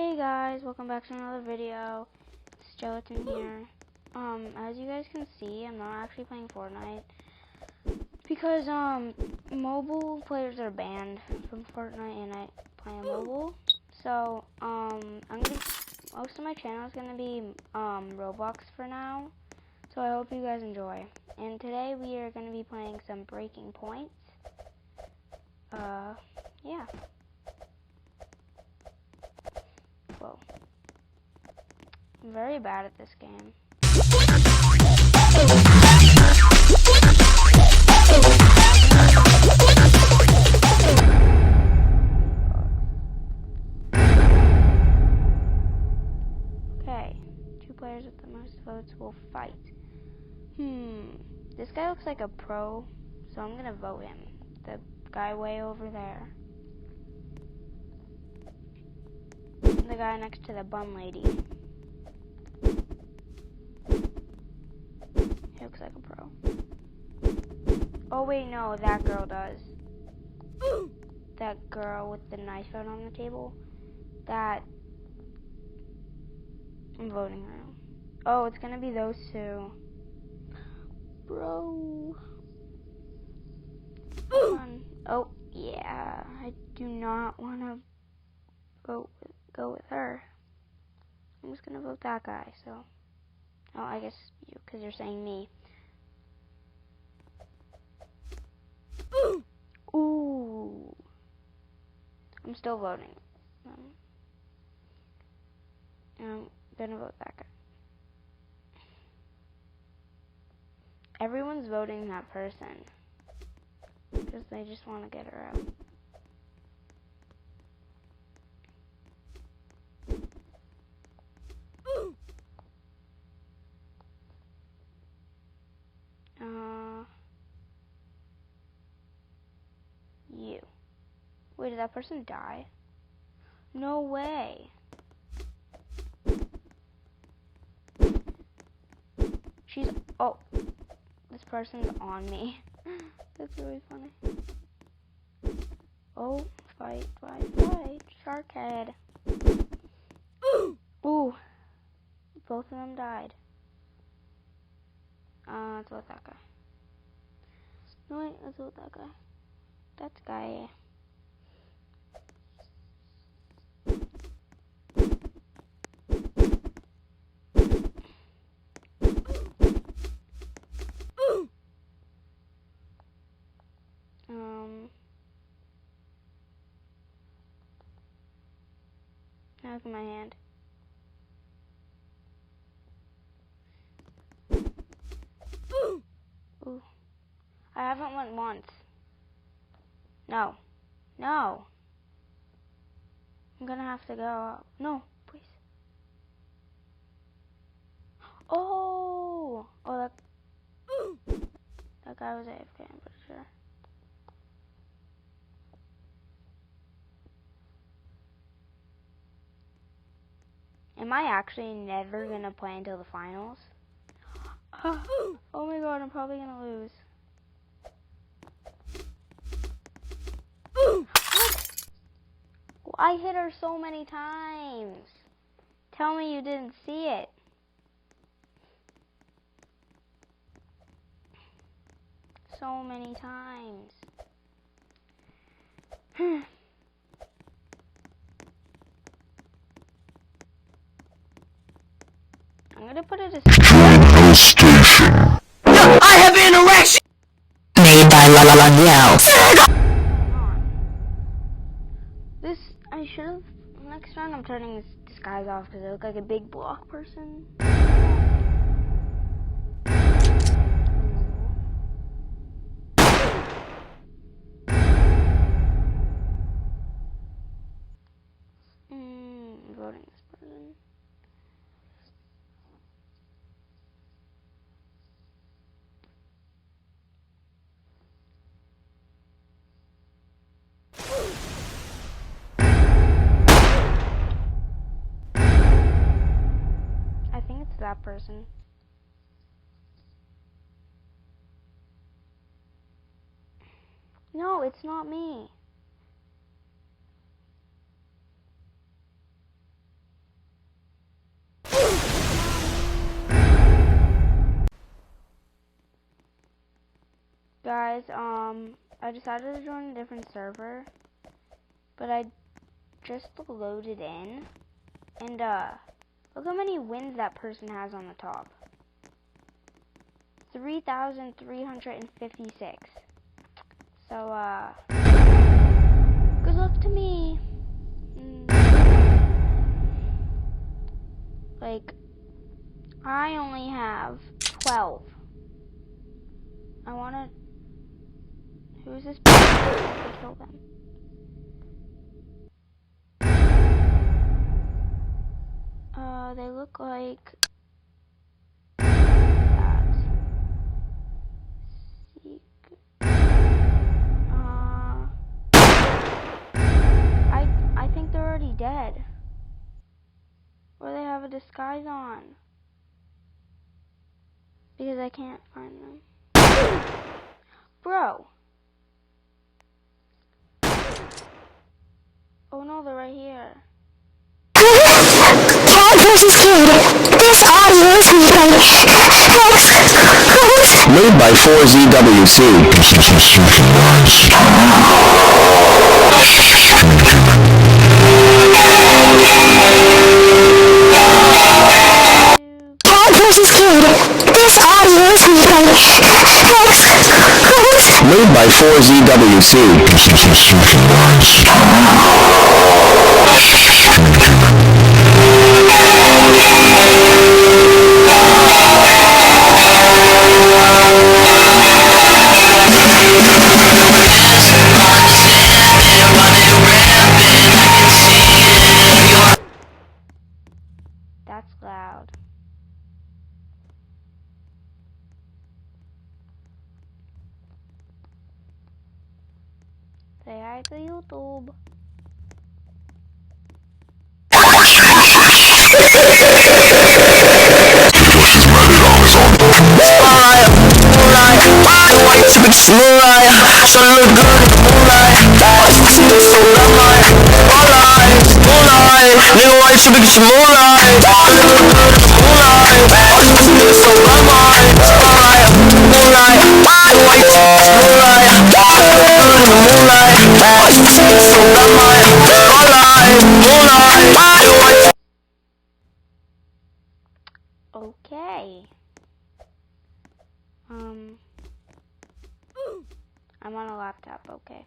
Hey guys, welcome back to another video. It's Gelatin here. As you guys can see, I'm not actually playing Fortnite because mobile players are banned from Fortnite and I play on mobile. So most of my channel is gonna be Roblox for now. So I hope you guys enjoy. And today we are gonna be playing some Breaking Points. Yeah. Whoa. I'm very bad at this game. Okay, 2 players with the most votes will fight. This guy looks like a pro, so I'm gonna vote him. The guy way over there. The guy next to the bum lady. He looks like a pro. Oh wait, no, that girl does. That girl with the knife out on the table. That... I'm voting her. Oh, it's gonna be those two. Bro. Come on. Oh, yeah. I do not want to go with her. I'm just gonna vote that guy, so... Oh, I guess you, because you're saying me. Ooh. I'm still voting. I'm gonna vote that guy. Everyone's voting that person. Because they just want to get her out. You. Wait, did that person die? No way. Oh, this person's on me. That's really funny. Oh, fight, shark head. Ooh, both of them died. Let's vote that guy. No, wait, let's vote that guy. That guy. Now look at my hand. Ooh. I haven't went once. No. No. I'm gonna have to go. No, please. Oh! Oh, that guy was AFK, I'm pretty sure. Am I actually never gonna play until the finals? Oh my god, I'm probably gonna lose. What? I hit her so many times. Tell me you didn't see it. So many times. I'm gonna put it as station. I have an erection made by Lanyel. This I should have. Next round, I'm turning this disguise off because I look like a big block person. I'm voting this person. I think it's that person. No, it's not me. Guys, I decided to join a different server, but I just loaded in, and look how many wins that person has on the top. 3,356. So, good luck to me. Like, I only have 12. I wanna... Who's this person? I have to kill them. They look like... that. I think they're already dead. Or they have a disguise on. Because I can't find them. Bro. Oh no, they're right here. Cat versus Kid. This audio is made by 4ZWC. Cat versus Kid. This audio is made by 4ZWC. That's loud. Say hi to YouTube. Okay. I'm on a laptop, okay.